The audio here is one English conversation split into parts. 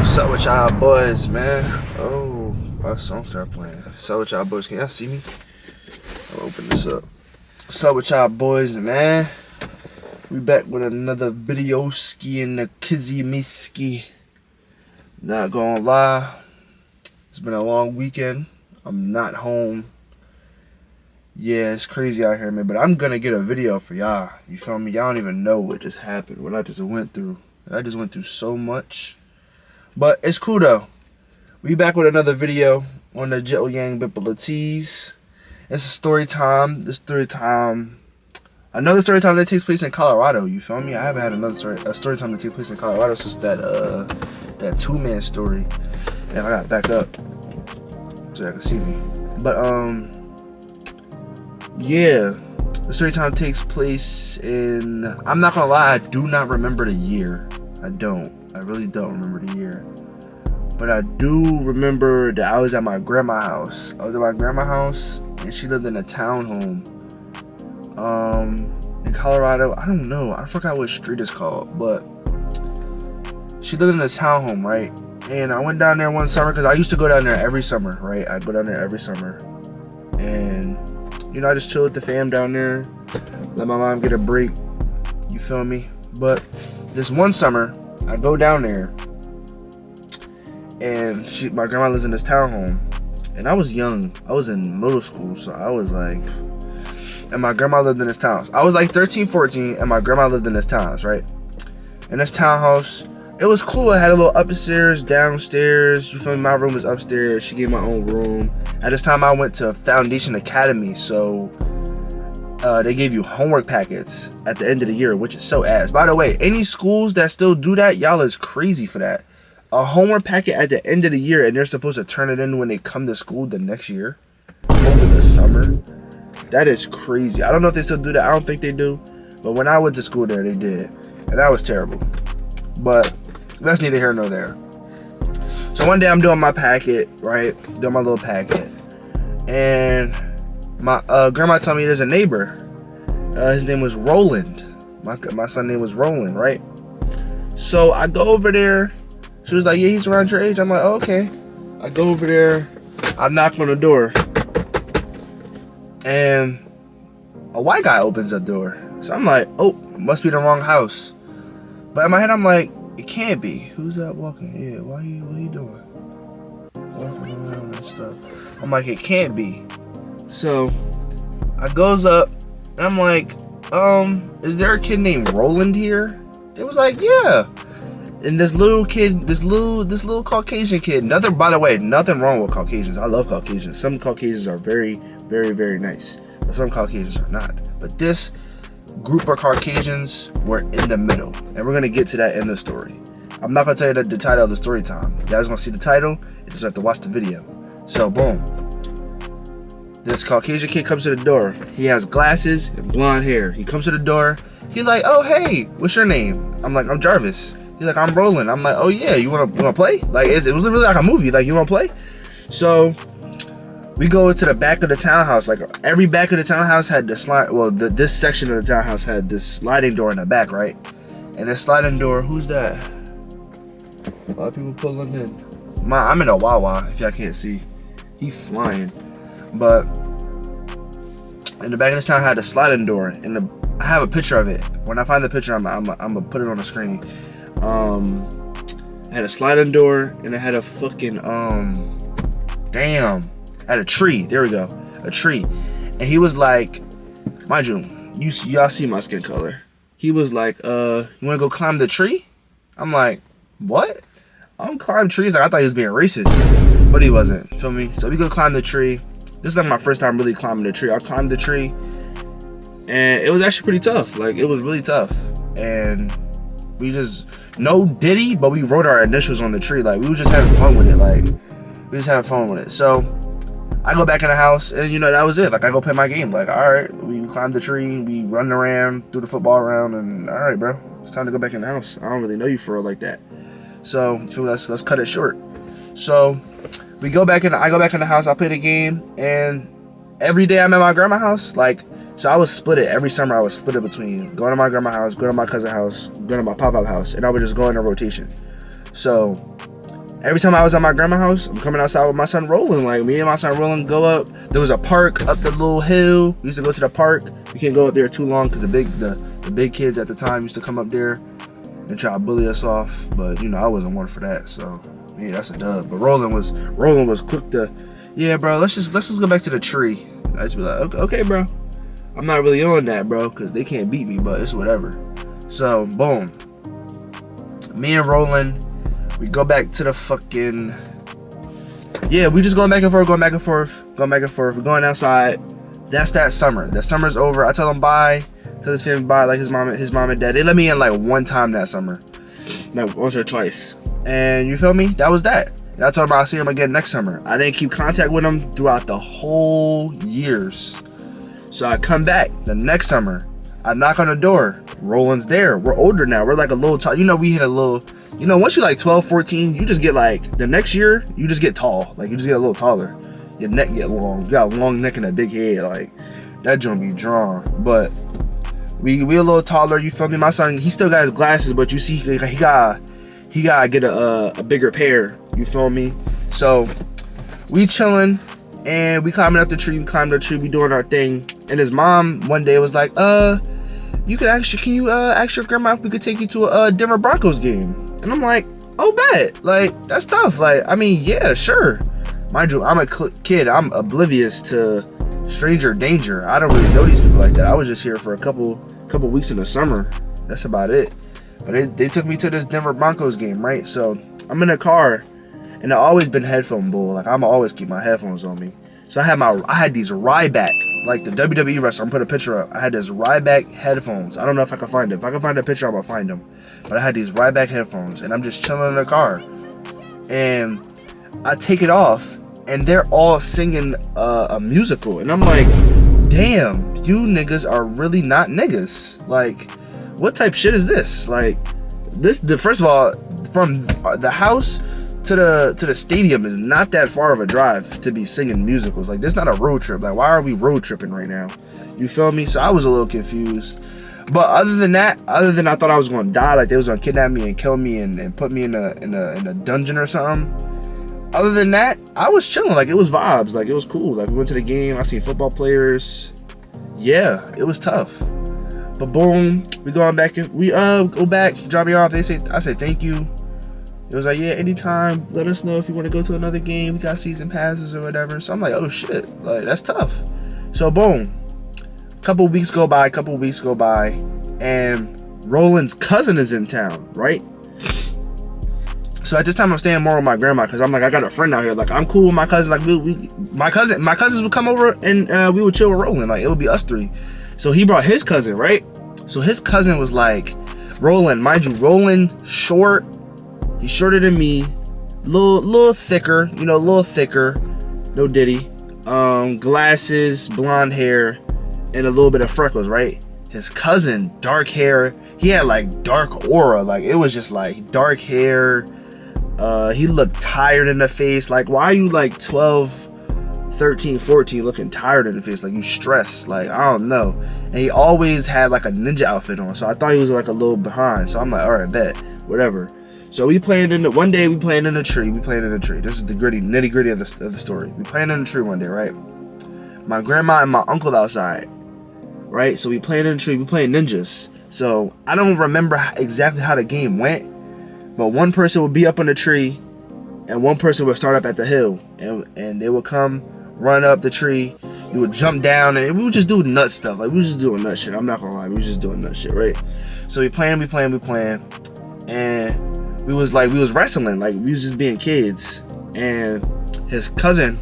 What's up with y'all boys, man? Oh, my song started playing. What's up with y'all boys? Can y'all see me? I'll open this up. What's up with y'all boys, man? We back with another video ski in the kizzy miski. Not gonna lie, it's been a long weekend. I'm not home. Yeah, it's crazy out here, man. But I'm gonna get a video for y'all. You feel me? Y'all don't even know what just happened, what I just went through. I just went through so much. But it's cool though. We back with another video on the Jet Yang Bipolar Tees. It's a story time. Another story time that takes place in Colorado. You feel me? I haven't had a story time that takes place in Colorado since that 2-man story. And I gotta back up so y'all can see me. But yeah, the story time takes place in. I'm not gonna lie, I do not remember the year. I really don't remember the year. But I do remember that I was at my grandma's house. And she lived in a townhome. In Colorado, I don't know. I forgot what street it's called, but she lived in a townhome, right? And I went down there one summer because I used to go down there every summer, right? I go down there every summer. And, you know, I just chill with the fam down there. Let my mom get a break. You feel me? But this one summer, I go down there, and my grandma lives in this townhome, and I was young. I was in middle school, so I was like, and my grandma lived in this townhouse. I was like 13, 14, and my grandma lived in this townhouse, right? And this townhouse, it was cool. It had a little upstairs, downstairs. You feel me? My room was upstairs. She gave my own room. At this time, I went to Foundation Academy, so they gave you homework packets at the end of the year, which is so ass. By the way, any schools that still do that, y'all is crazy for that. A homework packet at the end of the year, and they're supposed to turn it in when they come to school the next year over the summer. That is crazy. I don't know if they still do that. I don't think they do. But when I went to school there, they did. And that was terrible. But that's neither here nor there. So one day I'm doing my packet, right? Doing my little packet. And my grandma told me there's a neighbor. His name was Roland. My son's name was Roland, right? So I go over there. She was like, yeah, he's around your age. I'm like, oh, okay. I go over there. I knock on the door. And a white guy opens the door. So I'm like, oh, must be the wrong house. But in my head, I'm like, it can't be. Who's that walking? Yeah, what are you doing? Walking around and stuff. I'm like, it can't be. So I goes up and I'm like, is there a kid named Roland here? It was like, yeah. And this little kid, this little Caucasian kid, by the way, nothing wrong with Caucasians. I love Caucasians. Some Caucasians are very, very, very nice. But some Caucasians are not. But this group of Caucasians were in the middle. And we're gonna get to that in the story. I'm not gonna tell you the title of the story time. You guys gonna see the title, you just have to watch the video. So boom. This Caucasian kid comes to the door. He has glasses and blonde hair. He comes to the door. He's like, oh, hey, what's your name? I'm like, I'm Jarvis. He's like, I'm Roland. I'm like, oh, yeah, you wanna play? Like, it was literally like a movie. Like, you wanna play? So we go to the back of the townhouse. Like, every back of the townhouse had the slide. Well, this section of the townhouse had this sliding door in the back, right? And this sliding door, who's that? A lot of people pulling in. I'm in a Wawa, if y'all can't see. He flying. But in the back of this town, I had a sliding door, and I have a picture of it. When I find the picture, I'm gonna put it on the screen. I had a sliding door, and it had a fucking I had a tree. There we go, a tree. And he was like, mind you, y'all see my skin color. He was like, you wanna go climb the tree? I'm like, what? I don't climb trees. Like, I thought he was being racist, but he wasn't. Feel me? So we go climb the tree. This is like my first time really climbing the tree. I climbed the tree, and it was actually pretty tough. Like, it was really tough. And we just, no diddy, but we wrote our initials on the tree. Like, we were just having fun with it. Like, we just having fun with it. So I go back in the house, and you know, that was it. Like, I go play my game. Like, all right, we climbed the tree, we run around, threw the football around, and all right, bro, it's time to go back in the house. I don't really know you for real like that. So let's cut it short. So I go back in the house, I play the game, and every day I'm at my grandma's house. Like, so I was split it every summer. I was split it between going to my grandma's house, going to my cousin's house, going to my pop-up house, and I would just go in a rotation. So Every time I was at my grandma's house, I'm coming outside with my son Roland. Like, me and my son Roland go up. There was a park up the little hill. We used to go to the park. We can't go up there too long because the big kids at the time used to come up there and try to bully us off. But you know, I wasn't one for that. So yeah, that's a dub. But Roland was quick to, yeah, bro. Let's just go back to the tree. I just be like, okay, bro. I'm not really on that, bro, because they can't beat me. But it's whatever. So boom. Me and Roland. We go back to the fucking, yeah, we just going back and forth. We're going outside. That's that summer. That summer's over. I tell him bye. Tell his family bye, like his mom and dad. They let me in like one time that summer. Like once or twice. And you feel me? That was that. And I told him I'll see him again next summer. I didn't keep contact with him throughout the whole years. So I come back the next summer. I knock on the door. Roland's there. We're older now. We're like a little tall. You know, we hit a little, you know, once you're like 12, 14, you just get like, the next year, you just get tall. Like, you just get a little taller. Your neck get long. You got a long neck and a big head. Like, that joint be drawn. But we a little taller, you feel me? My son, he still got his glasses, but you see, he gotta get a bigger pair. You feel me? So, we chilling, and we climbing up the tree. We doing our thing. And his mom one day was like, can you ask your grandma if we could take you to a Denver Broncos game? And I'm like, oh, bet. Like, that's tough. Like, I mean, yeah, sure. Mind you, I'm a kid. I'm oblivious to stranger danger. I don't really know these people like that. I was just here for a couple weeks in the summer. That's about it. But they took me to this Denver Broncos game, right? So I'm in a car, and I've always been headphone bull. Like, I'm always keep my headphones on me. So I had these Ryback, like the WWE wrestler. I'm putting a picture up. I had this Ryback headphones. I don't know if I can find it. If I can find a picture, I'm gonna find them. But I had these Ryback headphones, and I'm just chilling in the car, and I take it off, and they're all singing a musical, and I'm like, damn, you niggas are really not niggas. Like, what type shit is this? Like, first of all, from the house to the stadium is not that far of a drive to be singing musicals. Like, this not a road trip. Like, why are we road tripping right now? You feel me? So I was a little confused. But other than I thought I was gonna die, like they was gonna kidnap me and kill me and put me in a dungeon or something. Other than that, I was chilling. Like, it was vibes. Like, it was cool. Like, we went to the game. I seen football players. Yeah, it was tough. But boom, we going back. We go back. He dropped me off. I said thank you. It was like, yeah, anytime. Let us know if you want to go to another game. We got season passes or whatever. So I'm like, oh shit, like that's tough. So boom, couple weeks go by, and Roland's cousin is in town, right? So at this time I'm staying more with my grandma because I'm like, I got a friend out here. Like, I'm cool with my cousin. Like, my cousins would come over and we would chill with Roland. Like, it would be us three. So he brought his cousin, right? So his cousin was like, Roland, mind you, Roland short. He's shorter than me, little thicker, no diddy. Glasses, blonde hair, and a little bit of freckles, right? His cousin, dark hair. He had like dark aura, like it was just like dark hair. He looked tired in the face. Like, why are you like 12, 13, 14 looking tired in the face? Like, you stressed. Like, I don't know. And he always had like a ninja outfit on, so I thought he was like a little behind. So I'm like, all right, bet, whatever. So one day we playing in a tree. This is the nitty gritty of the story. We playing in a tree one day, right? My grandma and my uncle outside, right? So we playing in a tree. We playing ninjas. So I don't remember exactly how the game went, but one person would be up on the tree, and one person would start up at the hill, and they would come run up the tree. You would jump down, and we would just do nut stuff. Like, we was just doing nut shit. I'm not gonna lie, we was just doing nut shit, right? So we playing, and we was wrestling, like we was just being kids. And his cousin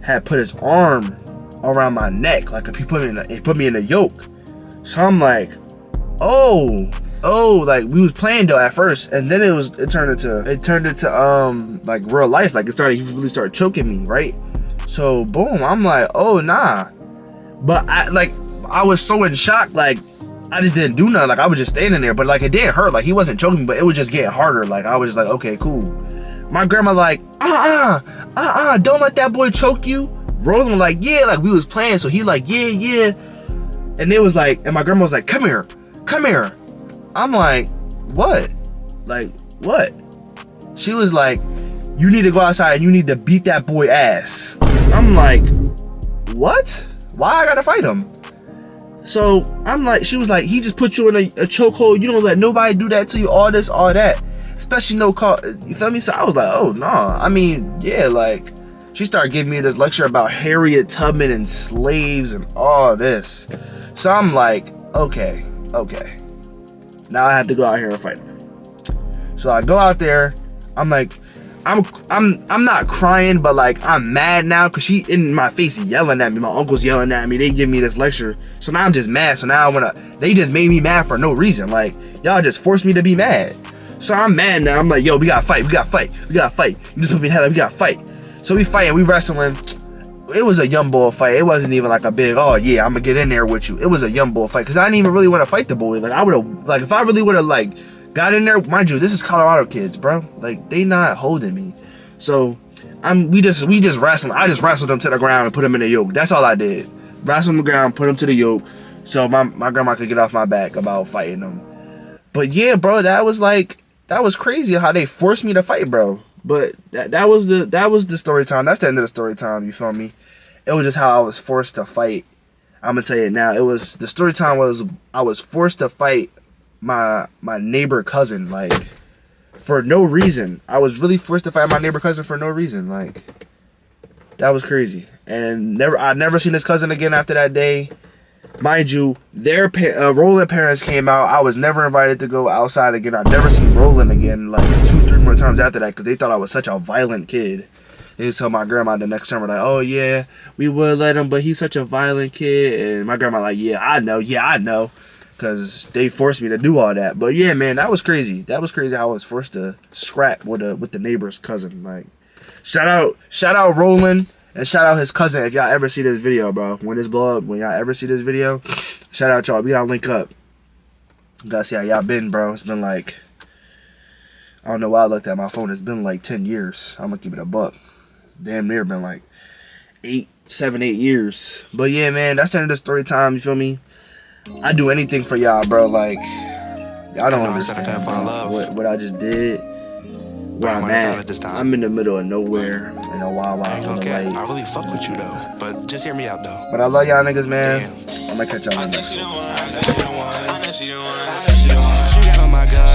had put his arm around my neck, like he put me in a yoke. So I'm like, oh, like we was playing though at first, and then it turned into like real life. Like he really started choking me, right? So boom, I'm like, oh nah. But I was so in shock, like I just didn't do nothing. Like, I was just standing there, but like it didn't hurt. Like, he wasn't choking me, but it was just getting harder. Like, I was just like, okay, cool. My grandma like, don't let that boy choke you. Roland like, yeah, like we was playing, so he like, yeah. And it was like, and my grandma was like, come here. I'm like, what? Like, what? She was like, you need to go outside and you need to beat that boy ass. I'm like, what? Why I gotta fight him? So I'm like, she was like, he just put you in a chokehold. You don't let nobody do that to you, all this, all that. Especially no call, you feel me? So I was like, oh, no. I mean, yeah, like, she started giving me this lecture about Harriet Tubman and slaves and all this. So I'm like, okay. Now I have to go out here and fight him. So I go out there. I'm like, I'm not crying, but like I'm mad now because she in my face yelling at me. My uncle's yelling at me. They give me this lecture. So now I'm just mad. So now they just made me mad for no reason. Like, y'all just forced me to be mad. So I'm mad now. I'm like, yo, we gotta fight. You just put me in hell. We gotta fight. So we fighting, we wrestling. It was a young boy fight. It wasn't even like a big, oh yeah, I'm gonna get in there with you. It was a young boy fight because I didn't even really want to fight the boy. Like I would have, like if I really would have like got in there, mind you, this is Colorado kids, bro. Like they not holding me. So we just wrestling. I just wrestled them to the ground and put them in the yoke. That's all I did. Wrestle them to the ground, put them to the yoke, so my grandma could get off my back about fighting them. But yeah, bro, that was crazy how they forced me to fight, bro. But that was the story time. That's the end of the story time. You feel me? It was just how I was forced to fight. I'm gonna tell you now. The story time was I was forced to fight my neighbor cousin, like for no reason. I was really forced to fight my neighbor cousin for no reason. Like that was crazy. And I never seen his cousin again after that day. Mind you, their Roland parents came out. I was never invited to go outside again. I never seen Roland again like 2-3 more times after that because they thought I was such a violent kid. They would tell my grandma the next summer like, oh yeah, we would let him, but he's such a violent kid. And my grandma like, yeah, I know. Because they forced me to do all that. But yeah, man, that was crazy. That was crazy how I was forced to scrap with the neighbor's cousin. Like, shout out Roland. And shout out his cousin if y'all ever see this video, bro. When this blow up, when y'all ever see this video, shout out y'all. We gotta link up. Gotta see how y'all been, bro. It's been like, I don't know why I looked at my phone. It's been like 10 years. I'm gonna keep it a buck. It's damn near been like 7, 8 years. But yeah, man, that's the end of the story time. You feel me? I do anything for y'all, bro. Like, y'all don't understand, bro, what I just did. Where I'm at, I'm in the middle of nowhere in a wild on the light. I really fuck with you though, but just hear me out though. But I love y'all niggas, man. I'm gonna catch y'all next one.